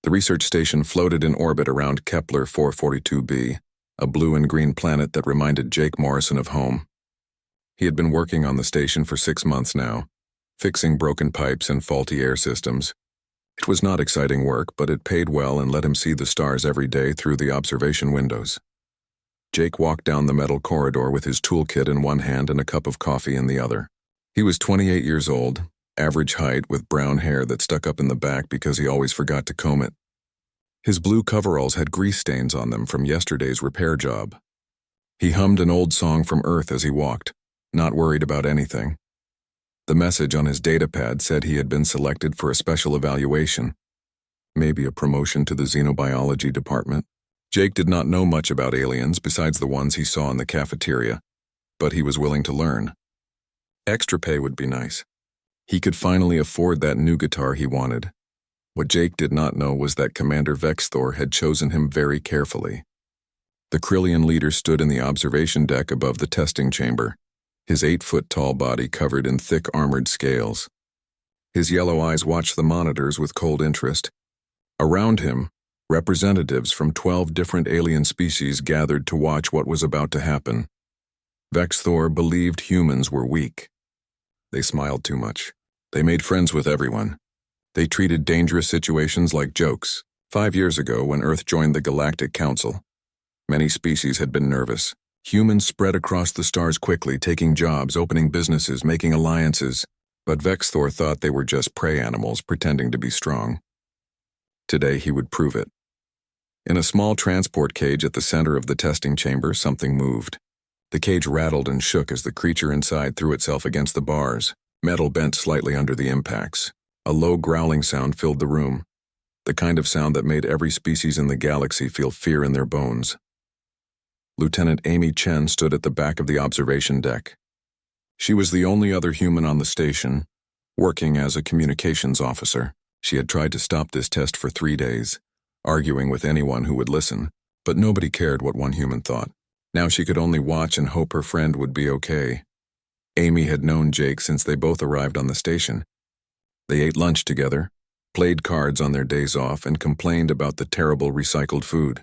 The research station floated in orbit around Kepler 442b, a blue and green planet that reminded Jake Morrison of home. He had been working on the station for 6 months now, fixing broken pipes and faulty air systems. It was not exciting work, but it paid well and let him see the stars every day through the observation windows. Jake walked down the metal corridor with his toolkit in one hand and a cup of coffee in the other. He was 28 years old, average height with brown hair that stuck up in the back because he always forgot to comb it. His blue coveralls had grease stains on them from yesterday's repair job. He hummed an old song from Earth as he walked, not worried about anything. The message on his datapad said he had been selected for a special evaluation, maybe a promotion to the xenobiology department. Jake did not know much about aliens besides the ones he saw in the cafeteria, but he was willing to learn. Extra pay would be nice. He could finally afford that new guitar he wanted. What Jake did not know was that Commander Vexthor had chosen him very carefully. The Krillian leader stood in the observation deck above the testing chamber, his 8-foot-tall body covered in thick armored scales. His yellow eyes watched the monitors with cold interest. Around him, representatives from 12 different alien species gathered to watch what was about to happen. Vexthor believed humans were weak. They smiled too much. They made friends with everyone. They treated dangerous situations like jokes. 5 years ago, when Earth joined the Galactic Council, many species had been nervous. Humans spread across the stars quickly, taking jobs, opening businesses, making alliances, but Vexthor thought they were just prey animals pretending to be strong. Today he would prove it. In a small transport cage at the center of the testing chamber, something moved. The cage rattled and shook as the creature inside threw itself against the bars. Metal bent slightly under the impacts. A low growling sound filled the room, the kind of sound that made every species in the galaxy feel fear in their bones. Lieutenant Amy Chen stood at the back of the observation deck. She was the only other human on the station, working as a communications officer. She had tried to stop this test for 3 days, arguing with anyone who would listen, but nobody cared what one human thought. Now she could only watch and hope her friend would be okay. Amy had known Jake since they both arrived on the station. They ate lunch together, played cards on their days off, and complained about the terrible recycled food.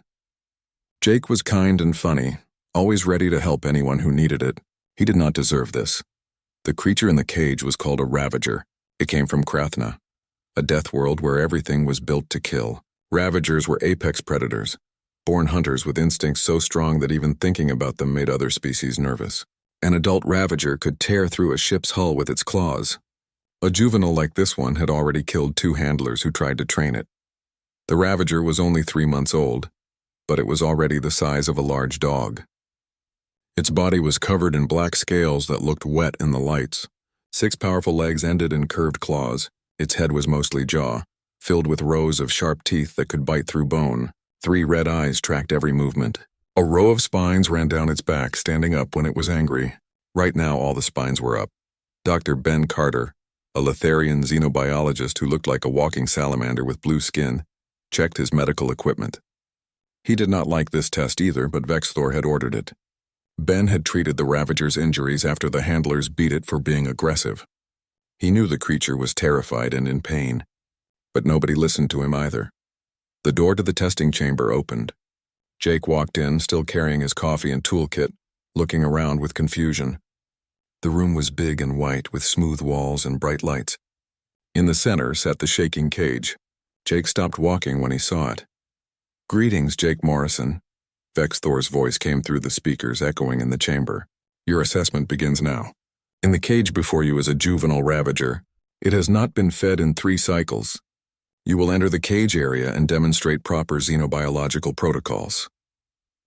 Jake was kind and funny, always ready to help anyone who needed it. He did not deserve this. The creature in the cage was called a Ravager. It came from Krathna, a death world where everything was built to kill. Ravagers were apex predators, born hunters with instincts so strong that even thinking about them made other species nervous. An adult Ravager could tear through a ship's hull with its claws. A juvenile like this one had already killed 2 handlers who tried to train it. The Ravager was only 3 months old, but it was already the size of a large dog. Its body was covered in black scales that looked wet in the lights. 6 powerful legs ended in curved claws. Its head was mostly jaw, filled with rows of sharp teeth that could bite through bone. 3 red eyes tracked every movement. A row of spines ran down its back, standing up when it was angry. Right now, all the spines were up. Dr. Ben Carter, a Letharian xenobiologist who looked like a walking salamander with blue skin, checked his medical equipment. He did not like this test either, but Vexthor had ordered it. Ben had treated the Ravager's injuries after the handlers beat it for being aggressive. He knew the creature was terrified and in pain, but nobody listened to him either. The door to the testing chamber opened. Jake walked in, still carrying his coffee and toolkit, looking around with confusion. The room was big and white, with smooth walls and bright lights. In the center sat the shaking cage. Jake stopped walking when he saw it. "Greetings, Jake Morrison." Vexthor's voice came through the speakers, echoing in the chamber. "Your assessment begins now. In the cage before you is a juvenile Ravager. It has not been fed in 3 cycles. You will enter the cage area and demonstrate proper xenobiological protocols."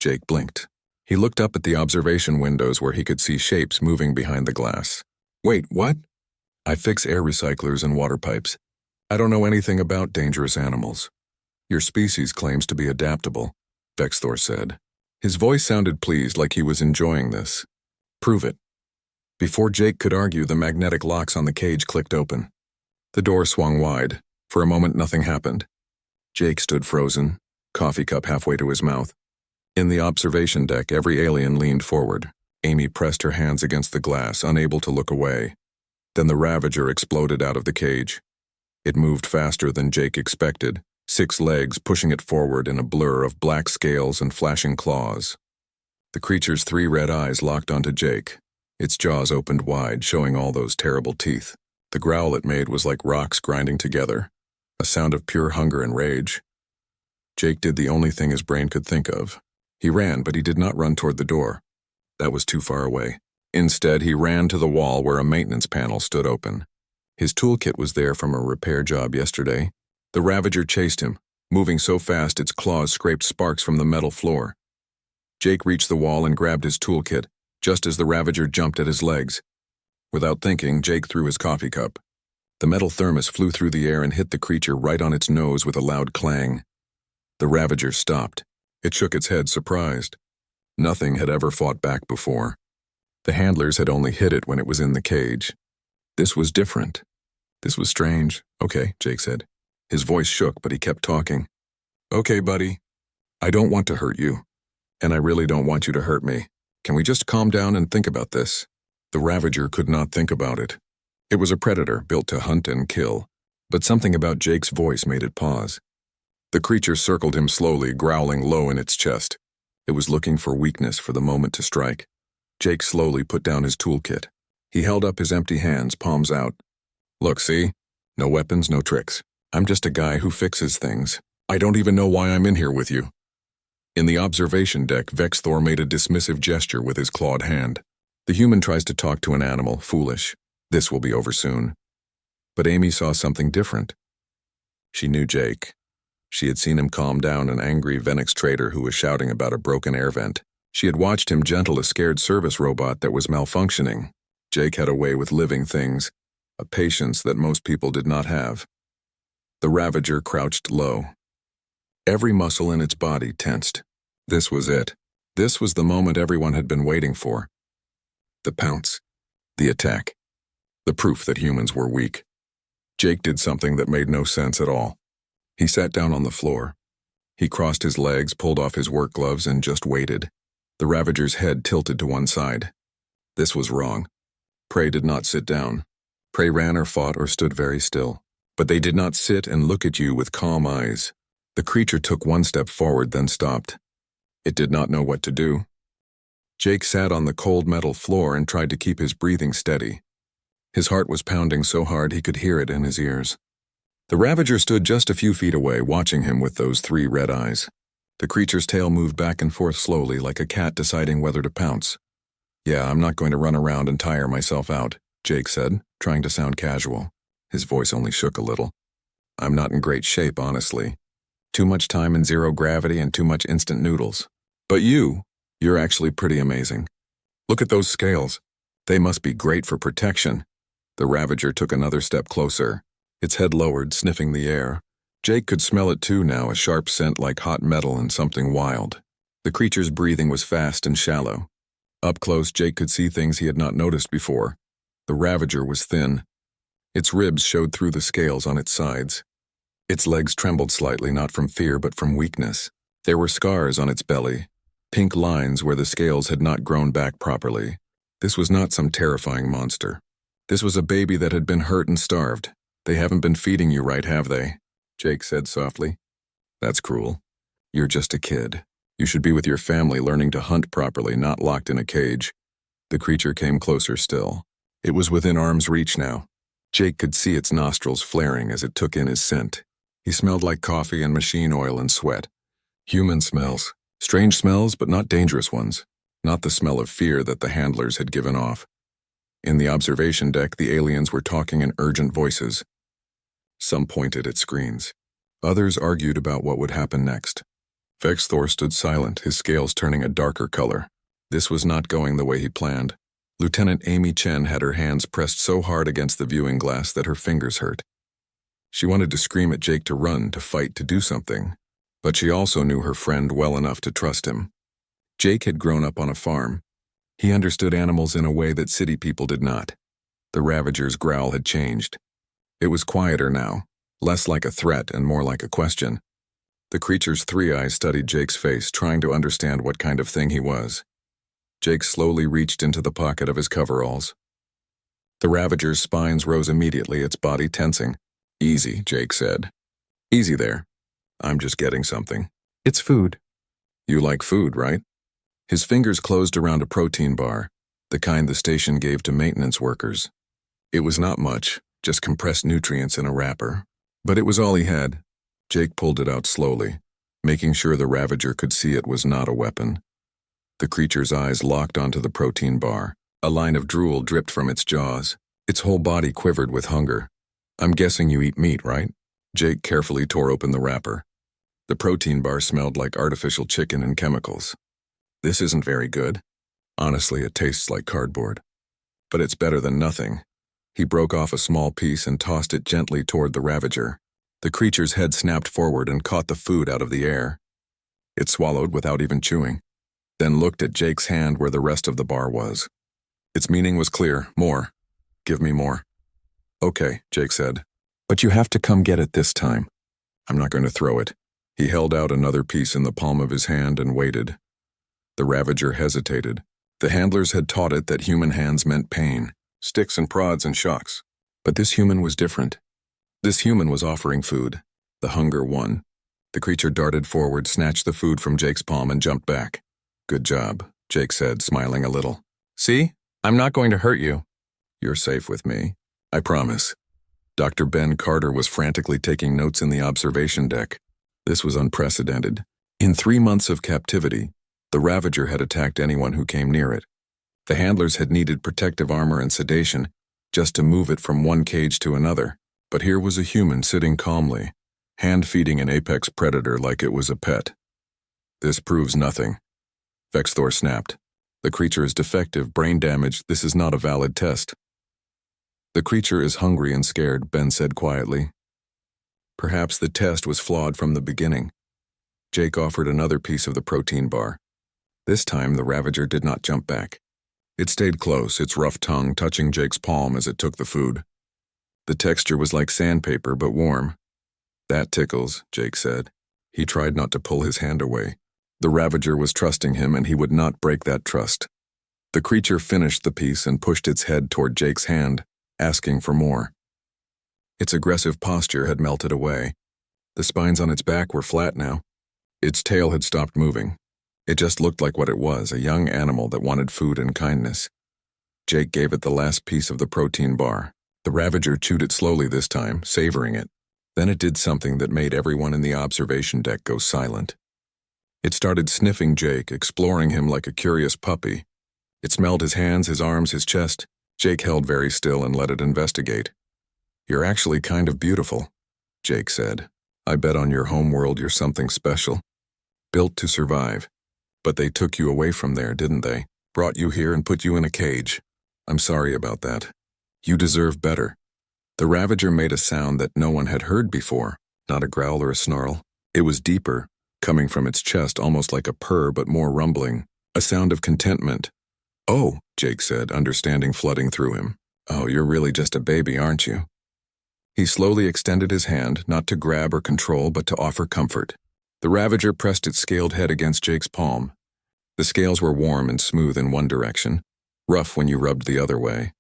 Jake blinked. He looked up at the observation windows where he could see shapes moving behind the glass. "Wait, what?" "I fix air recyclers and water pipes. I don't know anything about dangerous animals. Your species claims to be adaptable," Vexthor said. His voice sounded pleased, like he was enjoying this. "Prove it." Before Jake could argue, the magnetic locks on the cage clicked open. The door swung wide. For a moment, nothing happened. Jake stood frozen, coffee cup halfway to his mouth. In the observation deck, every alien leaned forward. Amy pressed her hands against the glass, unable to look away. Then the Ravager exploded out of the cage. It moved faster than Jake expected, 6 legs pushing it forward in a blur of black scales and flashing claws. The creature's 3 red eyes locked onto Jake. Its jaws opened wide, showing all those terrible teeth. The growl it made was like rocks grinding together, a sound of pure hunger and rage. Jake did the only thing his brain could think of. He ran, but he did not run toward the door. That was too far away. Instead, he ran to the wall where a maintenance panel stood open. His toolkit was there from a repair job yesterday. The Ravager chased him, moving so fast its claws scraped sparks from the metal floor. Jake reached the wall and grabbed his toolkit, just as the Ravager jumped at his legs. Without thinking, Jake threw his coffee cup. The metal thermos flew through the air and hit the creature right on its nose with a loud clang. The Ravager stopped. It shook its head, surprised. Nothing had ever fought back before. The handlers had only hit it when it was in the cage. This was different. This was strange. Okay, Jake said. His voice shook, but he kept talking. Okay, buddy. I don't want to hurt you. And I really don't want you to hurt me. Can we just calm down and think about this? The Ravager could not think about it. It was a predator built to hunt and kill, but something about Jake's voice made it pause. The creature circled him slowly, growling low in its chest. It was looking for weakness for the moment to strike. Jake slowly put down his toolkit. He held up his empty hands, palms out. Look, see? No weapons, no tricks. I'm just a guy who fixes things. I don't even know why I'm in here with you. In the observation deck, Vexthor made a dismissive gesture with his clawed hand. The human tries to talk to an animal, foolish. This will be over soon. But Amy saw something different. She knew Jake. She had seen him calm down an angry Venix trader who was shouting about a broken air vent. She had watched him gentle a scared service robot that was malfunctioning. Jake had a way with living things, a patience that most people did not have. The Ravager crouched low. Every muscle in its body tensed. This was it. This was the moment everyone had been waiting for. The pounce. The attack. The proof that humans were weak. Jake did something that made no sense at all. He sat down on the floor. He crossed his legs, pulled off his work gloves, and just waited. The Ravager's head tilted to one side. This was wrong. Prey did not sit down. Prey ran or fought or stood very still. But they did not sit and look at you with calm eyes. The creature took one step forward, then stopped. It did not know what to do. Jake sat on the cold metal floor and tried to keep his breathing steady. His heart was pounding so hard he could hear it in his ears. The Ravager stood just a few feet away, watching him with those 3 red eyes. The creature's tail moved back and forth slowly, like a cat deciding whether to pounce. Yeah, I'm not going to run around and tire myself out, Jake said, trying to sound casual. His voice only shook a little. I'm not in great shape, honestly. Too much time in zero gravity and too much instant noodles. But you're actually pretty amazing. Look at those scales. They must be great for protection. The Ravager took another step closer, its head lowered, sniffing the air. Jake could smell it too now, a sharp scent like hot metal and something wild. The creature's breathing was fast and shallow. Up close, Jake could see things he had not noticed before. The Ravager was thin. Its ribs showed through the scales on its sides. Its legs trembled slightly, not from fear but from weakness. There were scars on its belly, pink lines where the scales had not grown back properly. This was not some terrifying monster. This was a baby that had been hurt and starved. They haven't been feeding you right, have they? Jake said softly. That's cruel. You're just a kid. You should be with your family learning to hunt properly, not locked in a cage. The creature came closer still. It was within arm's reach now. Jake could see its nostrils flaring as it took in his scent. He smelled like coffee and machine oil and sweat. Human smells. Strange smells, but not dangerous ones. Not the smell of fear that the handlers had given off. In the observation deck, the aliens were talking in urgent voices. Some pointed at screens. Others argued about what would happen next. Vexthor stood silent, his scales turning a darker color. This was not going the way he planned. Lieutenant Amy Chen had her hands pressed so hard against the viewing glass that her fingers hurt. She wanted to scream at Jake to run, to fight, to do something. But she also knew her friend well enough to trust him. Jake had grown up on a farm. He understood animals in a way that city people did not. The Ravager's growl had changed. It was quieter now, less like a threat and more like a question. The creature's 3 eyes studied Jake's face, trying to understand what kind of thing he was. Jake slowly reached into the pocket of his coveralls. The Ravager's spines rose immediately, its body tensing. Easy, Jake said. Easy there. I'm just getting something. It's food. You like food, right? His fingers closed around a protein bar, the kind the station gave to maintenance workers. It was not much, just compressed nutrients in a wrapper. But it was all he had. Jake pulled it out slowly, making sure the Ravager could see it was not a weapon. The creature's eyes locked onto the protein bar. A line of drool dripped from its jaws. Its whole body quivered with hunger. I'm guessing you eat meat, right? Jake carefully tore open the wrapper. The protein bar smelled like artificial chicken and chemicals. This isn't very good. Honestly, it tastes like cardboard. But it's better than nothing. He broke off a small piece and tossed it gently toward the Ravager. The creature's head snapped forward and caught the food out of the air. It swallowed without even chewing, then looked at Jake's hand where the rest of the bar was. Its meaning was clear. More. Give me more. Okay, Jake said. But you have to come get it this time. I'm not going to throw it. He held out another piece in the palm of his hand and waited. The Ravager hesitated. The handlers had taught it that human hands meant pain, sticks and prods and shocks. But this human was different. This human was offering food. The hunger won. The creature darted forward, snatched the food from Jake's palm, and jumped back. Good job, Jake said, smiling a little. See? I'm not going to hurt you. You're safe with me. I promise. Dr. Ben Carter was frantically taking notes in the observation deck. This was unprecedented. In 3 months of captivity, the Ravager had attacked anyone who came near it. The handlers had needed protective armor and sedation just to move it from one cage to another. But here was a human sitting calmly, hand-feeding an apex predator like it was a pet. This proves nothing. Vexthor snapped. The creature is defective, brain damaged. This is not a valid test. The creature is hungry and scared, Ben said quietly. Perhaps the test was flawed from the beginning. Jake offered another piece of the protein bar. This time, the Ravager did not jump back. It stayed close, its rough tongue touching Jake's palm as it took the food. The texture was like sandpaper, but warm. That tickles, Jake said. He tried not to pull his hand away. The Ravager was trusting him, and he would not break that trust. The creature finished the piece and pushed its head toward Jake's hand, asking for more. Its aggressive posture had melted away. The spines on its back were flat now. Its tail had stopped moving. It just looked like what it was, a young animal that wanted food and kindness. Jake gave it the last piece of the protein bar. The Ravager chewed it slowly this time, savoring it. Then it did something that made everyone in the observation deck go silent. It started sniffing Jake, exploring him like a curious puppy. It smelled his hands, his arms, his chest. Jake held very still and let it investigate. You're actually kind of beautiful, Jake said. I bet on your homeworld you're something special. Built to survive. But they took you away from there, didn't they? Brought you here and put you in a cage. I'm sorry about that. You deserve better. The Ravager made a sound that no one had heard before, not a growl or a snarl. It was deeper, coming from its chest almost like a purr but more rumbling, a sound of contentment. Oh, Jake said, understanding flooding through him. Oh, you're really just a baby, aren't you? He slowly extended his hand, not to grab or control, but to offer comfort. The Ravager pressed its scaled head against Jake's palm. The scales were warm and smooth in one direction, rough when you rubbed the other way.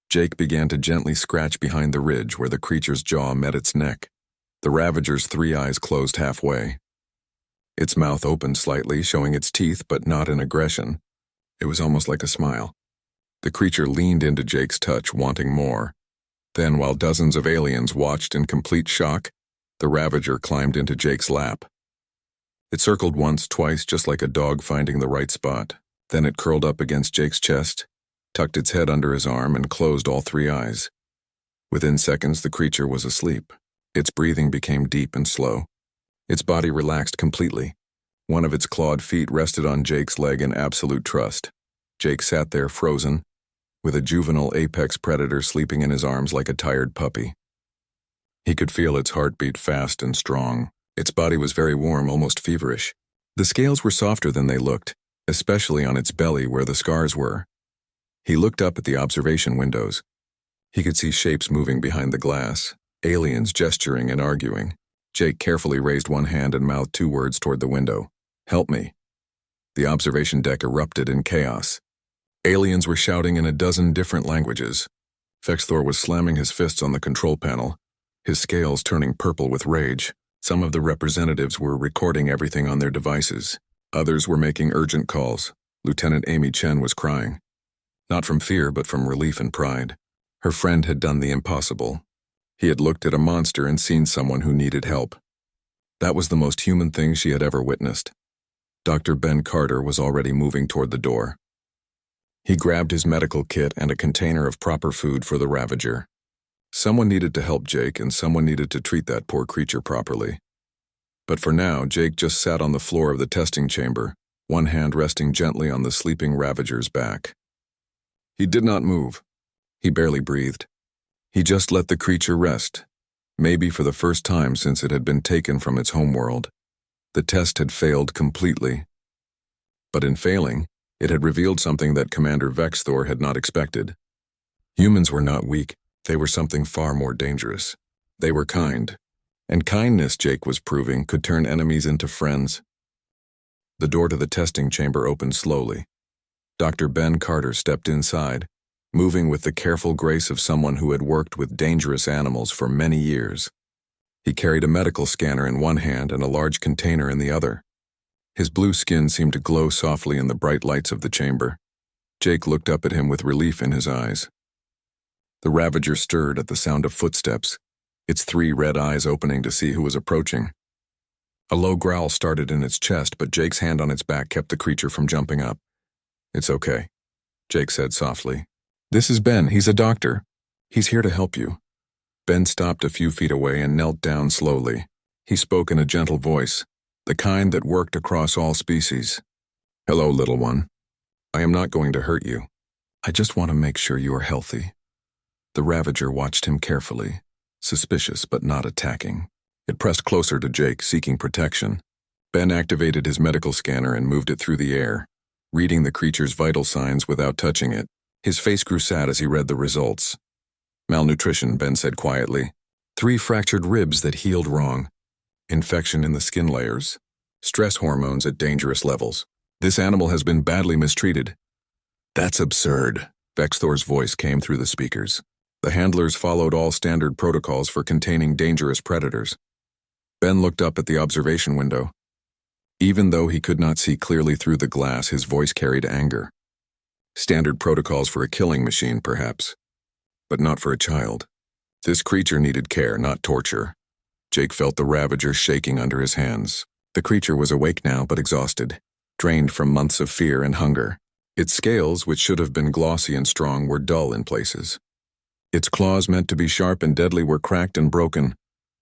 Jake began to gently scratch behind the ridge where the creature's jaw met its neck. The Ravager's 3 eyes closed halfway. Its mouth opened slightly, showing its teeth, but not in aggression. It was almost like a smile. The creature leaned into Jake's touch, wanting more. Then, while dozens of aliens watched in complete shock, the Ravager climbed into Jake's lap. It circled once, twice, just like a dog finding the right spot. Then it curled up against Jake's chest, tucked its head under his arm, and closed all 3 eyes. Within seconds, the creature was asleep. Its breathing became deep and slow. Its body relaxed completely. One of its clawed feet rested on Jake's leg in absolute trust. Jake sat there frozen, with a juvenile apex predator sleeping in his arms like a tired puppy. He could feel its heart beat fast and strong. Its body was very warm, almost feverish. The scales were softer than they looked, especially on its belly where the scars were. He looked up at the observation windows. He could see shapes moving behind the glass, aliens gesturing and arguing. Jake carefully raised one hand and mouthed 2 words toward the window. Help me. The observation deck erupted in chaos. Aliens were shouting in a dozen different languages. Vexthor was slamming his fists on the control panel, his scales turning purple with rage. Some of the representatives were recording everything on their devices. Others were making urgent calls. Lieutenant Amy Chen was crying. Not from fear, but from relief and pride. Her friend had done the impossible. He had looked at a monster and seen someone who needed help. That was the most human thing she had ever witnessed. Dr. Ben Carter was already moving toward the door. He grabbed his medical kit and a container of proper food for the Ravager. Someone needed to help Jake, and someone needed to treat that poor creature properly. But for now, Jake just sat on the floor of the testing chamber, one hand resting gently on the sleeping Ravager's back. He did not move. He barely breathed. He just let the creature rest, maybe for the first time since it had been taken from its homeworld. The test had failed completely. But in failing, it had revealed something that Commander Vexthor had not expected. Humans were not weak. They were something far more dangerous. They were kind. And kindness, Jake was proving, could turn enemies into friends. The door to the testing chamber opened slowly. Dr. Ben Carter stepped inside, moving with the careful grace of someone who had worked with dangerous animals for many years. He carried a medical scanner in one hand and a large container in the other. His blue skin seemed to glow softly in the bright lights of the chamber. Jake looked up at him with relief in his eyes. The Ravager stirred at the sound of footsteps, its 3 red eyes opening to see who was approaching. A low growl started in its chest, but Jake's hand on its back kept the creature from jumping up. "It's okay," Jake said softly. "This is Ben. He's a doctor. He's here to help you." Ben stopped a few feet away and knelt down slowly. He spoke in a gentle voice, the kind that worked across all species. "Hello, little one. I am not going to hurt you. I just want to make sure you are healthy." The Ravager watched him carefully, suspicious but not attacking. It pressed closer to Jake, seeking protection. Ben activated his medical scanner and moved it through the air, reading the creature's vital signs without touching it. His face grew sad as he read the results. "Malnutrition," Ben said quietly. 3 fractured ribs that healed wrong. Infection in the skin layers. Stress hormones at dangerous levels. This animal has been badly mistreated. "That's absurd," Vexthor's voice came through the speakers. The handlers followed all standard protocols for containing dangerous predators. Ben looked up at the observation window. Even though he could not see clearly through the glass, his voice carried anger. Standard protocols for a killing machine, perhaps, but not for a child. This creature needed care, not torture. Jake felt the Ravager shaking under his hands. The creature was awake now, but exhausted, drained from months of fear and hunger. Its scales, which should have been glossy and strong, were dull in places. Its claws, meant to be sharp and deadly, were cracked and broken.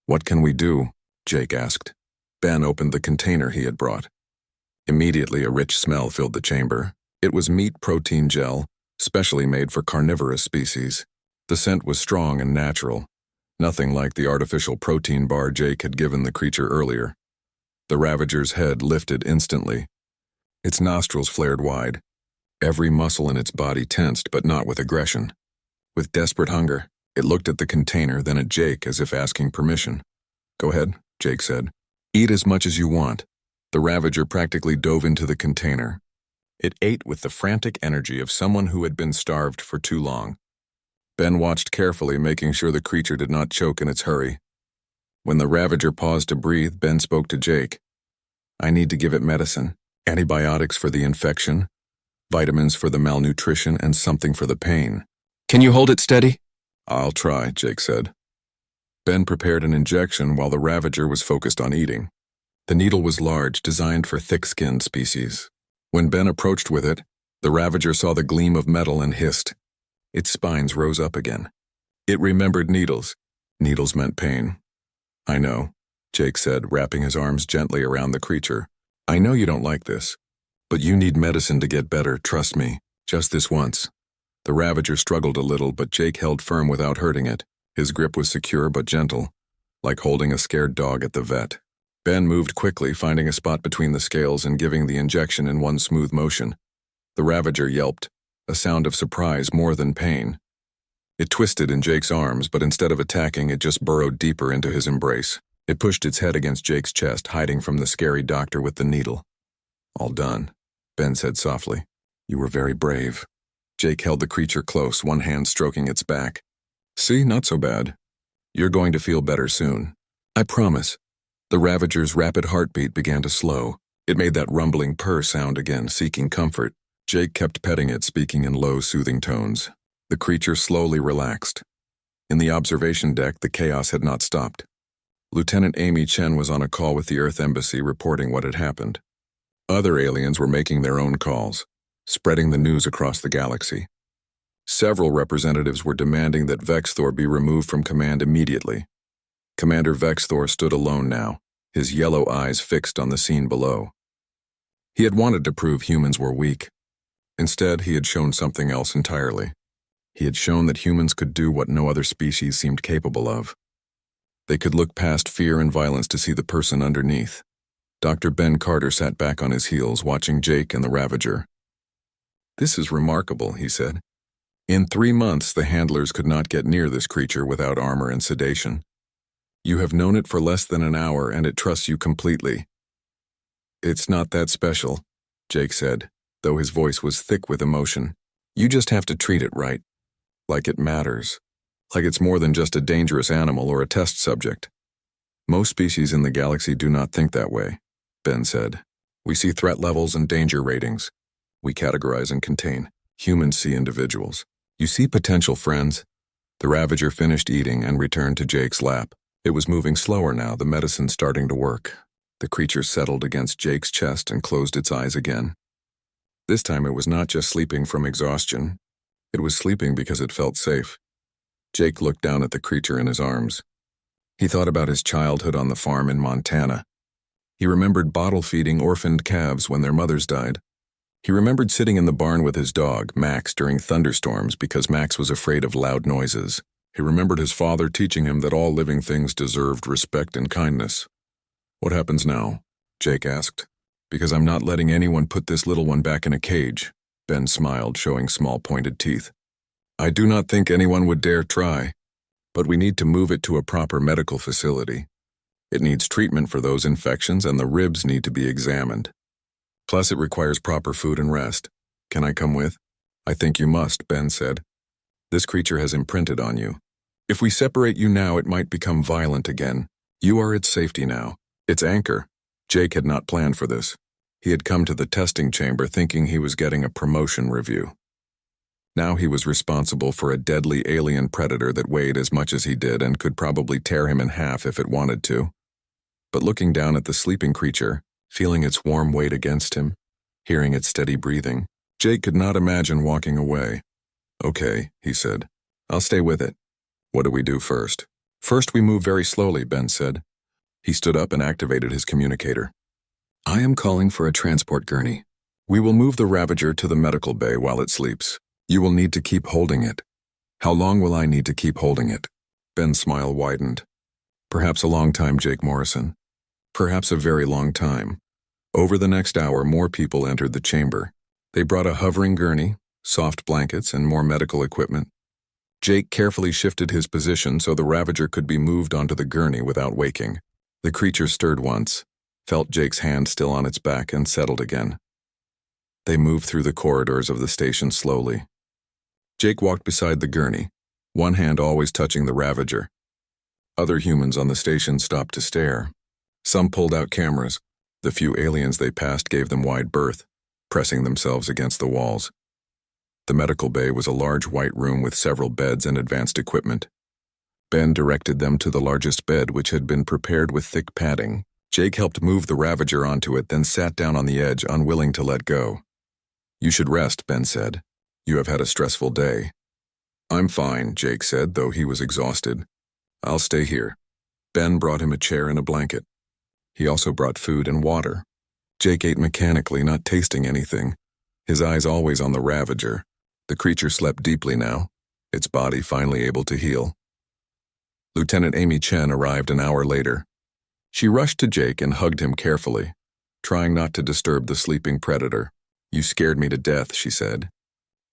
"What can we do?" Jake asked. Ben opened the container he had brought. Immediately, a rich smell filled the chamber. It was meat protein gel, specially made for carnivorous species. The scent was strong and natural, nothing like the artificial protein bar Jake had given the creature earlier. The Ravager's head lifted instantly. Its nostrils flared wide. Every muscle in its body tensed, but not with aggression. With desperate hunger, it looked at the container, then at Jake as if asking permission. "Go ahead," Jake said. "Eat as much as you want." The Ravager practically dove into the container. It ate with the frantic energy of someone who had been starved for too long. Ben watched carefully, making sure the creature did not choke in its hurry. When the Ravager paused to breathe, Ben spoke to Jake. "I need to give it medicine. Antibiotics for the infection, vitamins for the malnutrition, and something for the pain." Can you hold it steady? "I'll try," Jake said. Ben prepared an injection while the Ravager was focused on eating. The needle was large, designed for thick-skinned species. When Ben approached with it, the Ravager saw the gleam of metal and hissed. Its spines rose up again. It remembered needles. Needles meant pain. "I know," Jake said, wrapping his arms gently around the creature. "I know you don't like this, but you need medicine to get better, trust me, just this once." The Ravager struggled a little, but Jake held firm without hurting it. His grip was secure but gentle, like holding a scared dog at the vet. Ben moved quickly, finding a spot between the scales and giving the injection in one smooth motion. The Ravager yelped, a sound of surprise more than pain. It twisted in Jake's arms, but instead of attacking, it just burrowed deeper into his embrace. It pushed its head against Jake's chest, hiding from the scary doctor with the needle. "All done," Ben said softly. "You were very brave." Jake held the creature close, one hand stroking its back. "See, not so bad. You're going to feel better soon. I promise." The Ravager's rapid heartbeat began to slow. It made that rumbling purr sound again, seeking comfort. Jake kept petting it, speaking in low, soothing tones. The creature slowly relaxed. In the observation deck, the chaos had not stopped. Lieutenant Amy Chen was on a call with the Earth Embassy reporting what had happened. Other aliens were making their own calls, spreading the news across the galaxy. Several representatives were demanding that Vexthor be removed from command immediately. Commander Vexthor stood alone now, his yellow eyes fixed on the scene below. He had wanted to prove humans were weak. Instead, he had shown something else entirely. He had shown that humans could do what no other species seemed capable of. They could look past fear and violence to see the person underneath. Dr. Ben Carter sat back on his heels, watching Jake and the Ravager. "This is remarkable," he said. "In 3 months, the handlers could not get near this creature without armor and sedation. You have known it for less than an hour, and it trusts you completely." "It's not that special," Jake said, though his voice was thick with emotion. "You just have to treat it right. Like it matters. Like it's more than just a dangerous animal or a test subject." "Most species in the galaxy do not think that way," Ben said. "We see threat levels and danger ratings. We categorize and contain. Humans see individuals. You see potential friends." The Ravager finished eating and returned to Jake's lap. It was moving slower now, the medicine starting to work. The creature settled against Jake's chest and closed its eyes again. This time it was not just sleeping from exhaustion. It was sleeping because it felt safe. Jake looked down at the creature in his arms. He thought about his childhood on the farm in Montana. He remembered bottle-feeding orphaned calves when their mothers died. He remembered sitting in the barn with his dog, Max, during thunderstorms because Max was afraid of loud noises. He remembered his father teaching him that all living things deserved respect and kindness. "What happens now?" Jake asked. "Because I'm not letting anyone put this little one back in a cage." Ben smiled, showing small pointed teeth. "I do not think anyone would dare try, but we need to move it to a proper medical facility. It needs treatment for those infections and the ribs need to be examined. Plus it requires proper food and rest. Can I come with?" "I think you must," Ben said. "This creature has imprinted on you. If we separate you now, it might become violent again. You are its safety now, its anchor." Jake had not planned for this. He had come to the testing chamber thinking he was getting a promotion review. Now he was responsible for a deadly alien predator that weighed as much as he did and could probably tear him in half if it wanted to. But looking down at the sleeping creature, feeling its warm weight against him, hearing its steady breathing, Jake could not imagine walking away. "Okay," he said. "I'll stay with it. What do we do first?" "First we move very slowly," Ben said. He stood up and activated his communicator. "I am calling for a transport gurney. We will move the Ravager to the medical bay while it sleeps. You will need to keep holding it." "How long will I need to keep holding it?" Ben's smile widened. "Perhaps a long time, Jake Morrison. Perhaps a very long time." Over the next hour, more people entered the chamber. They brought a hovering gurney, soft blankets, and more medical equipment. Jake carefully shifted his position so the Ravager could be moved onto the gurney without waking. The creature stirred once, felt Jake's hand still on its back, and settled again. They moved through the corridors of the station slowly. Jake walked beside the gurney, one hand always touching the Ravager. Other humans on the station stopped to stare. Some pulled out cameras. The few aliens they passed gave them wide berth, pressing themselves against the walls. The medical bay was a large white room with several beds and advanced equipment. Ben directed them to the largest bed, which had been prepared with thick padding. Jake helped move the Ravager onto it, then sat down on the edge, unwilling to let go. "You should rest," Ben said. "You have had a stressful day." "I'm fine," Jake said, though he was exhausted. "I'll stay here." Ben brought him a chair and a blanket. He also brought food and water. Jake ate mechanically, not tasting anything, his eyes always on the Ravager. The creature slept deeply now, its body finally able to heal. Lieutenant Amy Chen arrived an hour later. She rushed to Jake and hugged him carefully, trying not to disturb the sleeping predator. "You scared me to death," she said.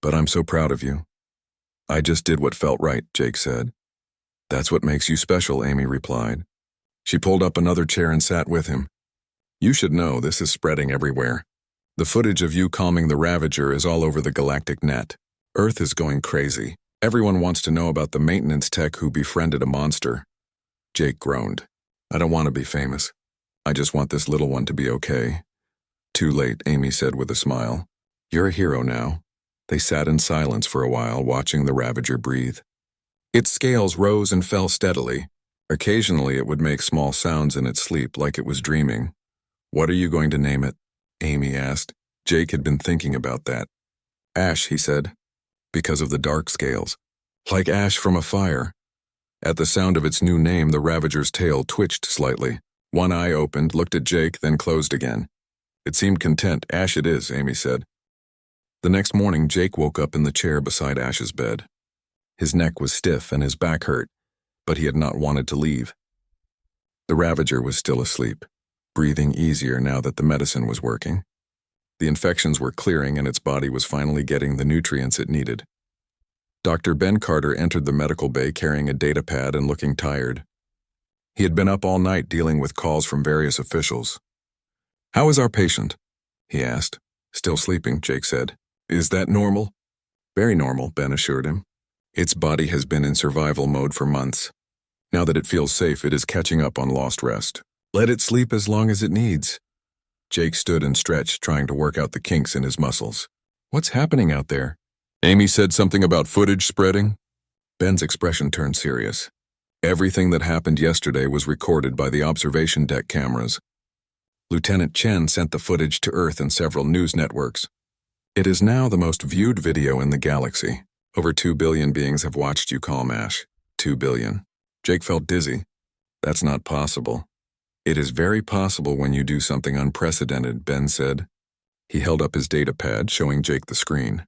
"But I'm so proud of you." "I just did what felt right," Jake said. "That's what makes you special," Amy replied. She pulled up another chair and sat with him. "You should know this is spreading everywhere. The footage of you calming the Ravager is all over the galactic net. Earth is going crazy. Everyone wants to know about the maintenance tech who befriended a monster." Jake groaned. "I don't want to be famous. I just want this little one to be okay. Too late, Amy said with a smile. You're a hero now. They sat in silence for a while, watching the Ravager breathe. Its scales rose and fell steadily. Occasionally it would make small sounds in its sleep, like it was dreaming. What are you going to name it? Amy asked. Jake had been thinking about that. Ash, he said, because of the dark scales. Like ash from a fire. At the sound of its new name, the Ravager's tail twitched slightly. One eye opened, looked at Jake, then closed again. It seemed content. Ash it is, Amy said. The next morning, Jake woke up in the chair beside Ash's bed. His neck was stiff and his back hurt, but he had not wanted to leave. The Ravager was still asleep, breathing easier now that the medicine was working. The infections were clearing and its body was finally getting the nutrients it needed. Dr. Ben Carter entered the medical bay carrying a data pad and looking tired. He had been up all night dealing with calls from various officials. How is our patient? He asked. Still sleeping, Jake said. Is that normal? Very normal, Ben assured him. Its body has been in survival mode for months. Now that it feels safe, it is catching up on lost rest. Let it sleep as long as it needs. Jake stood and stretched, trying to work out the kinks in his muscles. What's happening out there? Amy said something about footage spreading. Ben's expression turned serious. Everything that happened yesterday was recorded by the observation deck cameras. Lieutenant Chen sent the footage to Earth and several news networks. It is now the most viewed video in the galaxy. Over 2 billion beings have watched you calm Ash. 2 billion. Jake felt dizzy. That's not possible. It is very possible when you do something unprecedented, Ben said. He held up his data pad, showing Jake the screen.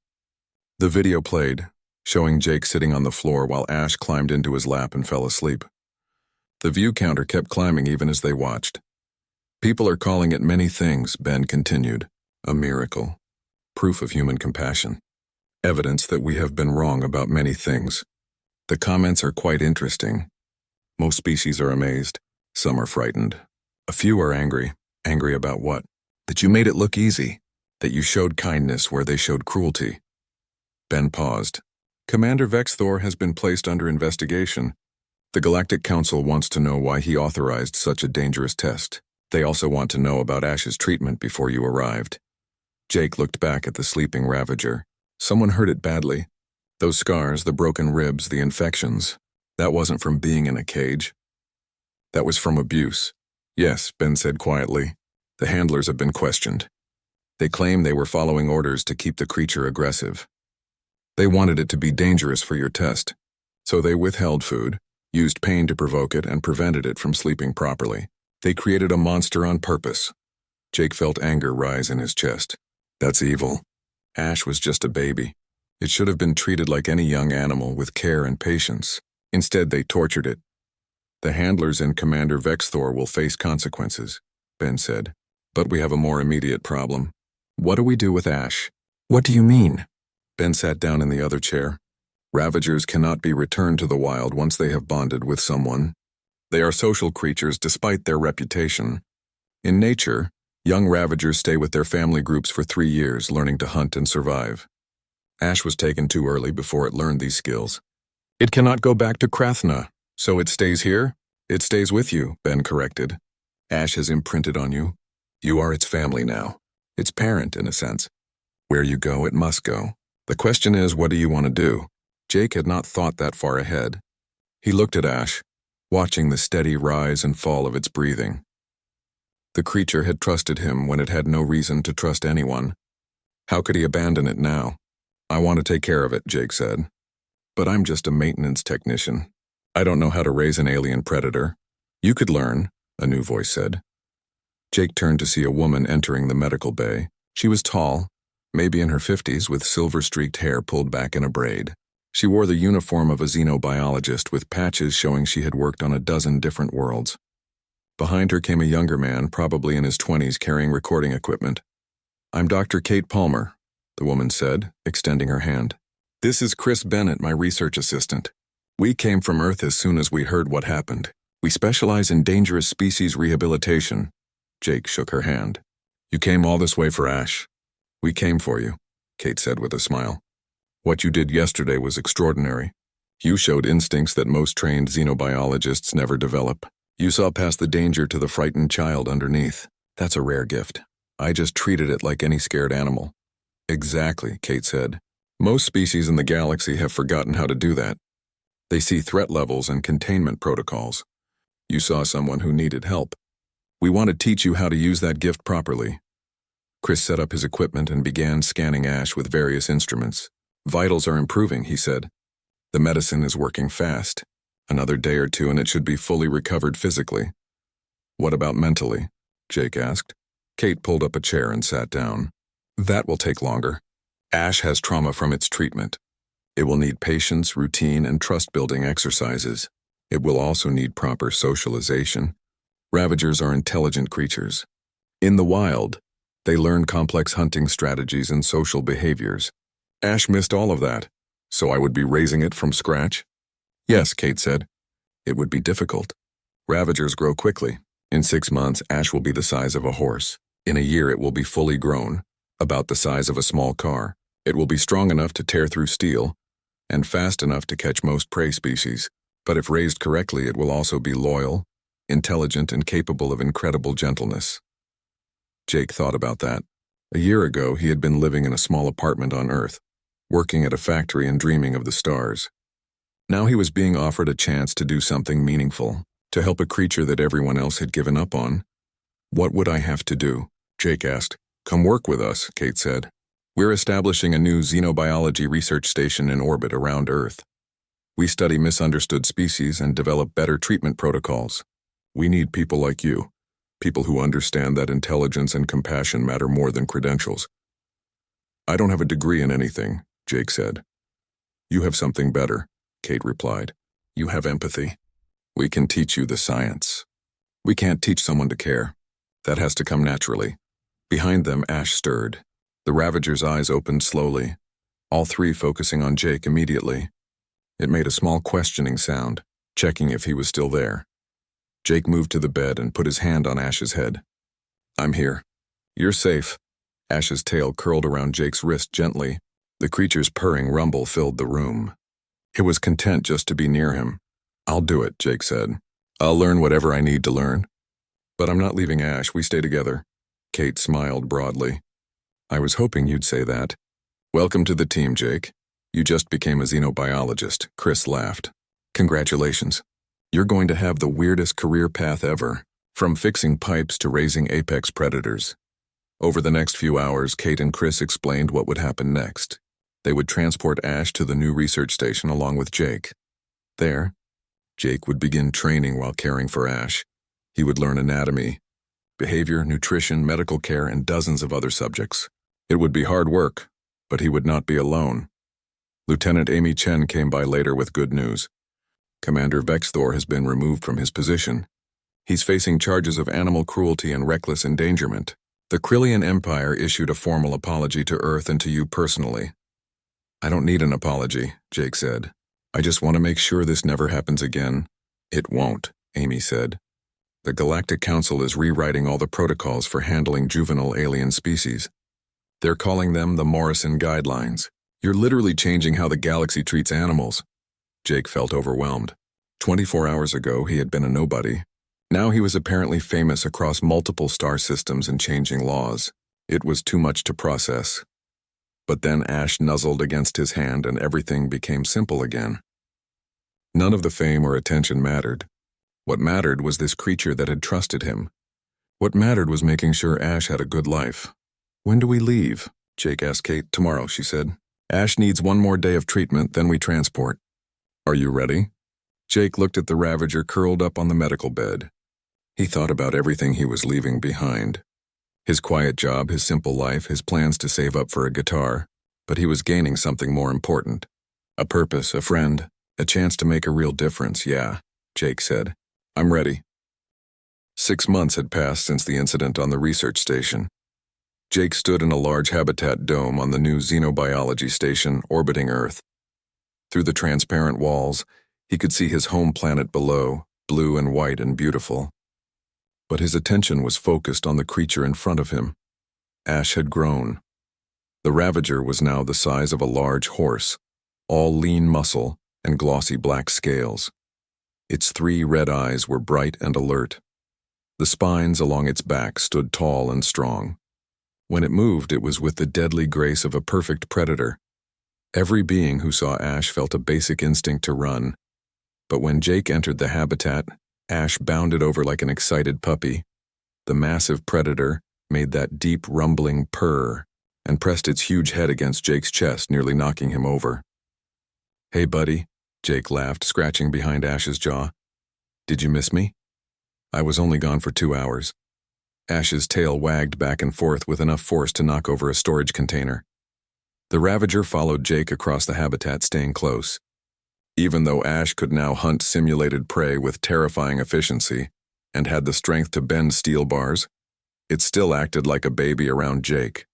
The video played, showing Jake sitting on the floor while Ash climbed into his lap and fell asleep. The view counter kept climbing even as they watched. People are calling it many things, Ben continued. A miracle. Proof of human compassion. Evidence that we have been wrong about many things. The comments are quite interesting. Most species are amazed. Some are frightened. A few are angry. Angry about what? That you made it look easy. That you showed kindness where they showed cruelty. Ben paused. Commander Vexthor has been placed under investigation. The Galactic Council wants to know why he authorized such a dangerous test. They also want to know about Ash's treatment before you arrived. Jake looked back at the sleeping Ravager. Someone hurt it badly. Those scars, the broken ribs, the infections. That wasn't from being in a cage. That was from abuse. Yes, Ben said quietly. The handlers have been questioned. They claim they were following orders to keep the creature aggressive. They wanted it to be dangerous for your test. So they withheld food, used pain to provoke it, and prevented it from sleeping properly. They created a monster on purpose. Jake felt anger rise in his chest. That's evil. Ash was just a baby. It should have been treated like any young animal with care and patience. Instead, they tortured it. The handlers and Commander Vexthor will face consequences, Ben said. But we have a more immediate problem. What do we do with Ash? What do you mean? Ben sat down in the other chair. Ravagers cannot be returned to the wild once they have bonded with someone. They are social creatures despite their reputation. In nature, young Ravagers stay with their family groups for 3 years, learning to hunt and survive. Ash was taken too early before it learned these skills. It cannot go back to Krathna, so it stays here? It stays with you, Ben corrected. Ash has imprinted on you. You are its family now. Its parent, in a sense. Where you go, it must go. The question is, what do you want to do? Jake had not thought that far ahead. He looked at Ash, watching the steady rise and fall of its breathing. The creature had trusted him when it had no reason to trust anyone. How could he abandon it now? I want to take care of it, Jake said. But I'm just a maintenance technician. I don't know how to raise an alien predator. You could learn, a new voice said. Jake turned to see a woman entering the medical bay. She was tall, maybe in her 50s, with silver-streaked hair pulled back in a braid. She wore the uniform of a xenobiologist with patches showing she had worked on a dozen different worlds. Behind her came a younger man, probably in his 20s, carrying recording equipment. I'm Dr. Kate Palmer, the woman said, extending her hand. This is Chris Bennett, my research assistant. We came from Earth as soon as we heard what happened. We specialize in dangerous species rehabilitation. Jake shook her hand. You came all this way for Ash. We came for you, Kate said with a smile. What you did yesterday was extraordinary. You showed instincts that most trained xenobiologists never develop. You saw past the danger to the frightened child underneath. That's a rare gift. I just treated it like any scared animal. Exactly, Kate said. Most species in the galaxy have forgotten how to do that. They see threat levels and containment protocols. You saw someone who needed help. We want to teach you how to use that gift properly. Chris set up his equipment and began scanning Ash with various instruments. Vitals are improving, he said. The medicine is working fast. Another day or two and it should be fully recovered physically. What about mentally? Jake asked. Kate pulled up a chair and sat down. That will take longer. Ash has trauma from its treatment. It will need patience, routine, and trust-building exercises. It will also need proper socialization. Ravagers are intelligent creatures. In the wild, they learn complex hunting strategies and social behaviors. Ash missed all of that, so I would be raising it from scratch? Yes, Kate said. It would be difficult. Ravagers grow quickly. In 6 months, Ash will be the size of a horse. In a year, it will be fully grown, about the size of a small car. It will be strong enough to tear through steel, and fast enough to catch most prey species. But if raised correctly, it will also be loyal, intelligent, and capable of incredible gentleness. Jake thought about that. A year ago, he had been living in a small apartment on Earth, working at a factory and dreaming of the stars. Now he was being offered a chance to do something meaningful, to help a creature that everyone else had given up on. What would I have to do? Jake asked. Come work with us, Kate said. We're establishing a new xenobiology research station in orbit around Earth. We study misunderstood species and develop better treatment protocols. We need people like you, people who understand that intelligence and compassion matter more than credentials. I don't have a degree in anything, Jake said. You have something better, Kate replied. You have empathy. We can teach you the science. We can't teach someone to care. That has to come naturally. Behind them, Ash stirred. The Ravager's eyes opened slowly, all three focusing on Jake immediately. It made a small questioning sound, checking if he was still there. Jake moved to the bed and put his hand on Ash's head. I'm here. You're safe. Ash's tail curled around Jake's wrist gently. The creature's purring rumble filled the room. It was content just to be near him. I'll do it, Jake said. I'll learn whatever I need to learn. But I'm not leaving Ash, we stay together. Kate smiled broadly. I was hoping you'd say that. Welcome to the team, Jake. You just became a xenobiologist, Chris laughed. Congratulations. You're going to have the weirdest career path ever, from fixing pipes to raising apex predators. Over the next few hours, Kate and Chris explained what would happen next. They would transport Ash to the new research station along with Jake. There, Jake would begin training while caring for Ash. He would learn anatomy, behavior, nutrition, medical care, and dozens of other subjects. It would be hard work, but he would not be alone. Lieutenant Amy Chen came by later with good news. Commander Vexthor has been removed from his position. He's facing charges of animal cruelty and reckless endangerment. The Krillian Empire issued a formal apology to Earth and to you personally. I don't need an apology, Jake said. I just want to make sure this never happens again. It won't, Amy said. The Galactic Council is rewriting all the protocols for handling juvenile alien species. They're calling them the Morrison Guidelines. You're literally changing how the galaxy treats animals. Jake felt overwhelmed. 24 hours ago, he had been a nobody. Now he was apparently famous across multiple star systems and changing laws. It was too much to process. But then Ash nuzzled against his hand and everything became simple again. None of the fame or attention mattered. What mattered was this creature that had trusted him. What mattered was making sure Ash had a good life. When do we leave? Jake asked Kate. Tomorrow, she said. Ash needs one more day of treatment, then we transport. Are you ready? Jake looked at the Ravager curled up on the medical bed. He thought about everything he was leaving behind. His quiet job, his simple life, his plans to save up for a guitar. But he was gaining something more important. A purpose, a friend, a chance to make a real difference, yeah, Jake said. I'm ready. 6 months had passed since the incident on the research station. Jake stood in a large habitat dome on the new xenobiology station orbiting Earth. Through the transparent walls, he could see his home planet below, blue and white and beautiful. But his attention was focused on the creature in front of him. Ash had grown. The Ravager was now the size of a large horse, all lean muscle and glossy black scales. Its 3 red eyes were bright and alert. The spines along its back stood tall and strong. When it moved, it was with the deadly grace of a perfect predator. Every being who saw Ash felt a basic instinct to run. But when Jake entered the habitat, Ash bounded over like an excited puppy. The massive predator made that deep rumbling purr and pressed its huge head against Jake's chest, nearly knocking him over. "Hey, buddy," Jake laughed, scratching behind Ash's jaw. "Did you miss me? I was only gone for 2 hours." Ash's tail wagged back and forth with enough force to knock over a storage container. The Ravager followed Jake across the habitat, staying close. Even though Ash could now hunt simulated prey with terrifying efficiency and had the strength to bend steel bars, it still acted like a baby around Jake.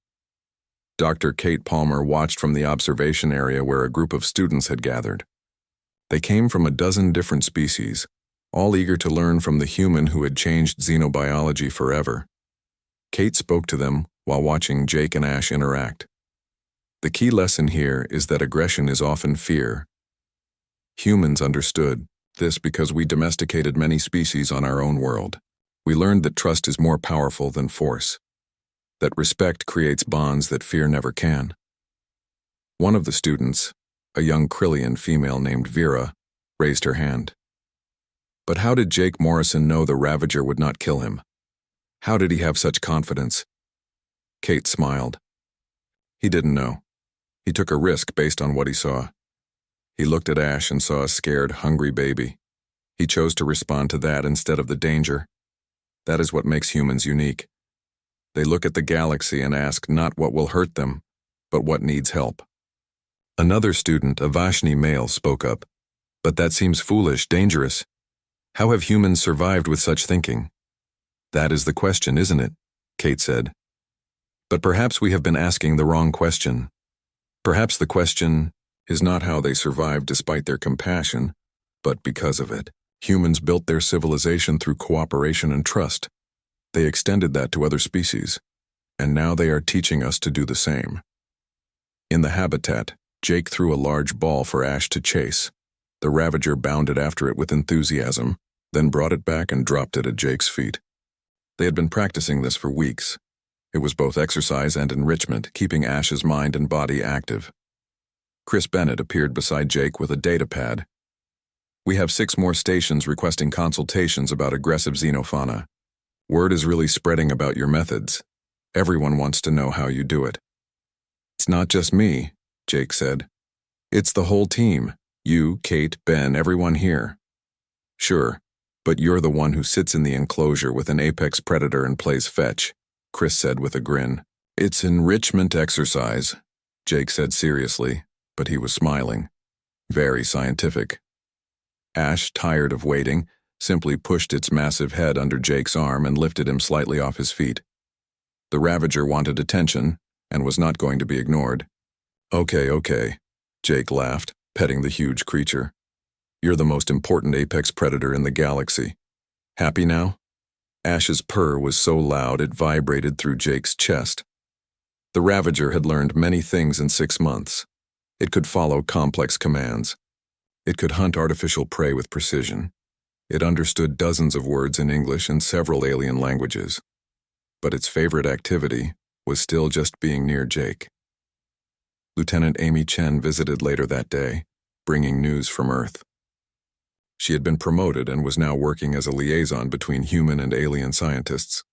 Dr. Kate Palmer watched from the observation area where a group of students had gathered. They came from a dozen different species, all eager to learn from the human who had changed xenobiology forever. Kate spoke to them while watching Jake and Ash interact. The key lesson here is that aggression is often fear. Humans understood this because we domesticated many species on our own world. We learned that trust is more powerful than force, that respect creates bonds that fear never can. One of the students, a young Krillian female named Vera, raised her hand. But how did Jake Morrison know the Ravager would not kill him? How did he have such confidence? Kate smiled. He didn't know. He took a risk based on what he saw. He looked at Ash and saw a scared, hungry baby. He chose to respond to that instead of the danger. That is what makes humans unique. They look at the galaxy and ask not what will hurt them, but what needs help. Another student, a Vashni male, spoke up. "But that seems foolish, dangerous. How have humans survived with such thinking?" "That is the question, isn't it?" Kate said. "But perhaps we have been asking the wrong question. Perhaps the question is not how they survived despite their compassion, but because of it. Humans built their civilization through cooperation and trust. They extended that to other species, and now they are teaching us to do the same." In the habitat, Jake threw a large ball for Ash to chase. The Ravager bounded after it with enthusiasm, then brought it back and dropped it at Jake's feet. They had been practicing this for weeks. It was both exercise and enrichment, keeping Ash's mind and body active. Chris Bennett appeared beside Jake with a data pad. "We have 6 more stations requesting consultations about aggressive xenofauna. Word is really spreading about your methods. Everyone wants to know how you do it." "It's not just me," Jake said. "It's the whole team. You, Kate, Ben, everyone here." "Sure, but you're the one who sits in the enclosure with an apex predator and plays fetch," Chris said with a grin. "It's enrichment exercise," Jake said seriously, but he was smiling. Very scientific. Ash, tired of waiting, simply pushed its massive head under Jake's arm and lifted him slightly off his feet. The Ravager wanted attention and was not going to be ignored. Okay, Jake laughed, petting the huge creature. "You're the most important apex predator in the galaxy. Happy now?" Ash's purr was so loud it vibrated through Jake's chest. The Ravager had learned many things in 6 months. It could follow complex commands. It could hunt artificial prey with precision. It understood dozens of words in English and several alien languages. But its favorite activity was still just being near Jake. Lieutenant Amy Chen visited later that day, bringing news from Earth. She had been promoted and was now working as a liaison between human and alien scientists.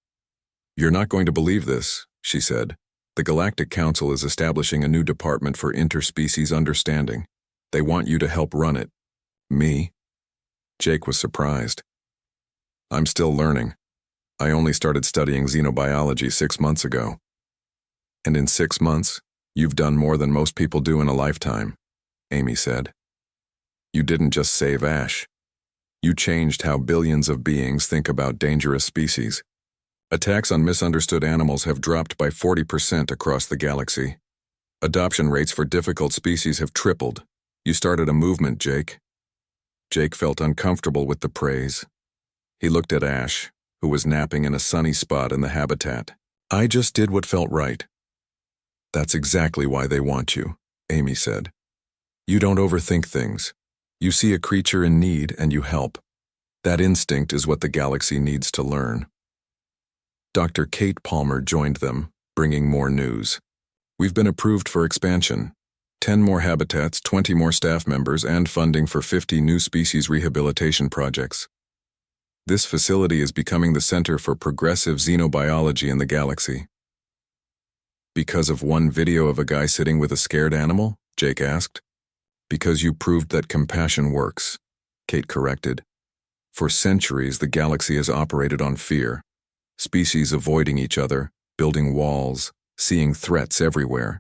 "You're not going to believe this," she said. "The Galactic Council is establishing a new department for interspecies understanding. They want you to help run it." "Me?" Jake was surprised. "I'm still learning. I only started studying xenobiology 6 months ago." "And in 6 months, you've done more than most people do in a lifetime," Amy said. "You didn't just save Ash. You changed how billions of beings think about dangerous species. Attacks on misunderstood animals have dropped by 40% across the galaxy. Adoption rates for difficult species have tripled. You started a movement, Jake." Jake felt uncomfortable with the praise. He looked at Ash, who was napping in a sunny spot in the habitat. "I just did what felt right." "That's exactly why they want you," Amy said. "You don't overthink things. You see a creature in need and you help. That instinct is what the galaxy needs to learn. Dr. Kate Palmer joined them, bringing more news. We've been approved for expansion. 10 more habitats, 20 more staff members, and funding for 50 new species rehabilitation projects. This facility is becoming the center for progressive xenobiology in the galaxy. Because of one video of a guy sitting with a scared animal? Jake asked. Because you proved that compassion works, Kate corrected. For centuries, the galaxy has operated on fear. Species avoiding each other, building walls, seeing threats everywhere.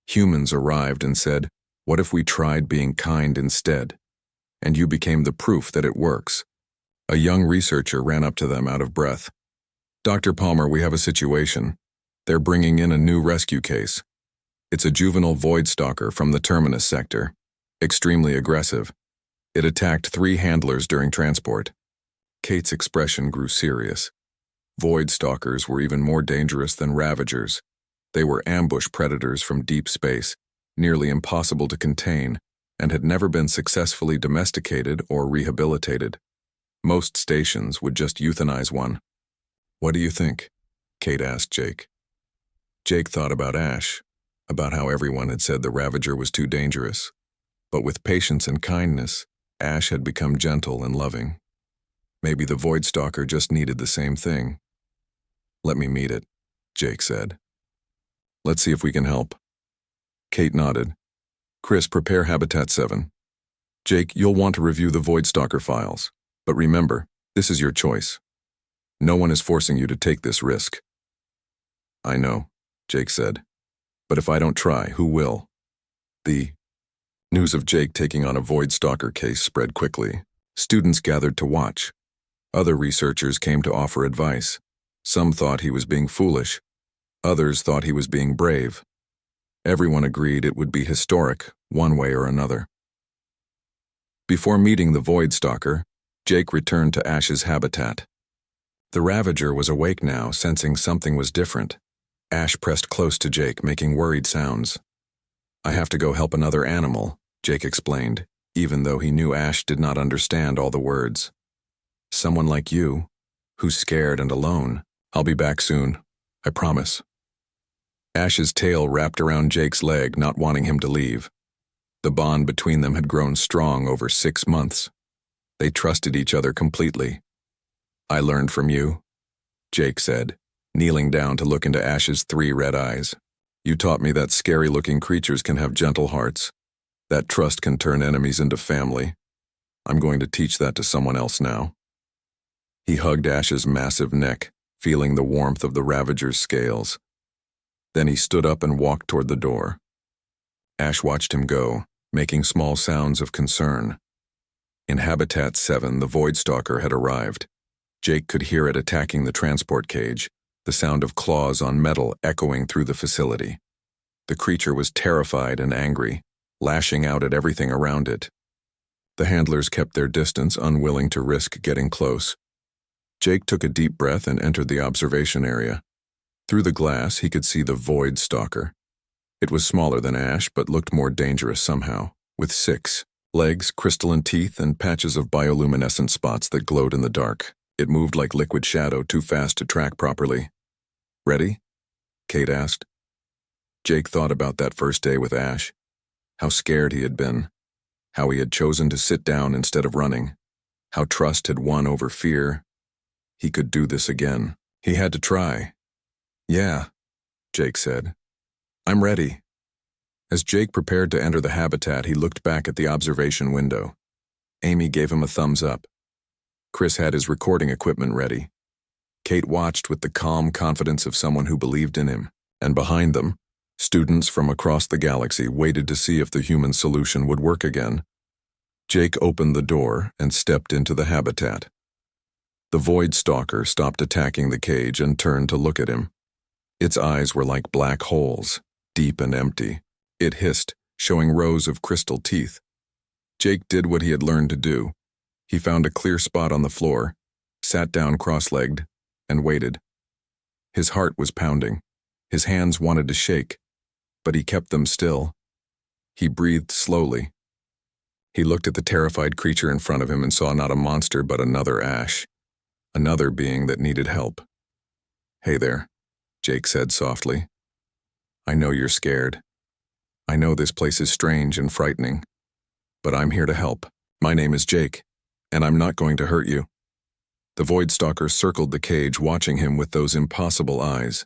Humans arrived and said, "What if we tried being kind instead?" And you became the proof that it works. A young researcher ran up to them out of breath. "Dr. Palmer, we have a situation. They're bringing in a new rescue case. It's a juvenile void stalker from the Terminus sector. Extremely aggressive. It attacked 3 handlers during transport." Kate's expression grew serious. Void stalkers were even more dangerous than ravagers. They were ambush predators from deep space, nearly impossible to contain, and had never been successfully domesticated or rehabilitated. Most stations would just euthanize one. "What do you think?" Kate asked Jake. Jake thought about Ash, about how everyone had said the Ravager was too dangerous. But with patience and kindness, Ash had become gentle and loving. Maybe the Void Stalker just needed the same thing. "Let me meet it," Jake said. "Let's see if we can help." Kate nodded. "Chris, prepare Habitat 7. Jake, you'll want to review the Void Stalker files. But remember, this is your choice. No one is forcing you to take this risk." "I know," Jake said. "But if I don't try, who will?" The news of Jake taking on a Void Stalker case spread quickly. Students gathered to watch. Other researchers came to offer advice. Some thought he was being foolish. Others thought he was being brave. Everyone agreed it would be historic, one way or another. Before meeting the Void Stalker, Jake returned to Ash's habitat. The Ravager was awake now, sensing something was different. Ash pressed close to Jake, making worried sounds. "I have to go help another animal," Jake explained, even though he knew Ash did not understand all the words. "Someone like you, who's scared and alone. I'll be back soon, I promise." Ash's tail wrapped around Jake's leg, not wanting him to leave. The bond between them had grown strong over 6 months. They trusted each other completely. "I learned from you," Jake said, kneeling down to look into Ash's 3 red eyes. "You taught me that scary-looking creatures can have gentle hearts. That trust can turn enemies into family. I'm going to teach that to someone else now." He hugged Ash's massive neck, feeling the warmth of the Ravager's scales. Then he stood up and walked toward the door. Ash watched him go, making small sounds of concern. In Habitat 7, the Void Stalker had arrived. Jake could hear it attacking the transport cage, the sound of claws on metal echoing through the facility. The creature was terrified and angry, lashing out at everything around it. The handlers kept their distance, unwilling to risk getting close. Jake took a deep breath and entered the observation area. Through the glass, he could see the Void Stalker. It was smaller than Ash, but looked more dangerous somehow, with 6 legs, crystalline teeth, and patches of bioluminescent spots that glowed in the dark. It moved like liquid shadow, too fast to track properly. "Ready?" Kate asked. Jake thought about that first day with Ash, how scared he had been, how he had chosen to sit down instead of running, how trust had won over fear. He could do this again. He had to try. "Yeah," Jake said. "I'm ready." As Jake prepared to enter the habitat, he looked back at the observation window. Amy gave him a thumbs up. Chris had his recording equipment ready. Kate watched with the calm confidence of someone who believed in him, and behind them, students from across the galaxy waited to see if the human solution would work again. Jake opened the door and stepped into the habitat. The Void Stalker stopped attacking the cage and turned to look at him. Its eyes were like black holes, deep and empty. It hissed, showing rows of crystal teeth. Jake did what he had learned to do. He found a clear spot on the floor, sat down cross-legged, and waited. His heart was pounding. His hands wanted to shake, but he kept them still. He breathed slowly. He looked at the terrified creature in front of him and saw not a monster but another Ash, another being that needed help. "Hey there," Jake said softly. "I know you're scared. I know this place is strange and frightening, but I'm here to help. My name is Jake, and I'm not going to hurt you." The Voidstalker circled the cage, watching him with those impossible eyes.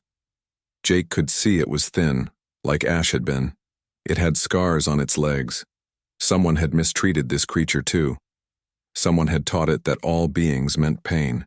Jake could see it was thin, like Ash had been. It had scars on its legs. Someone had mistreated this creature too. Someone had taught it that all beings meant pain.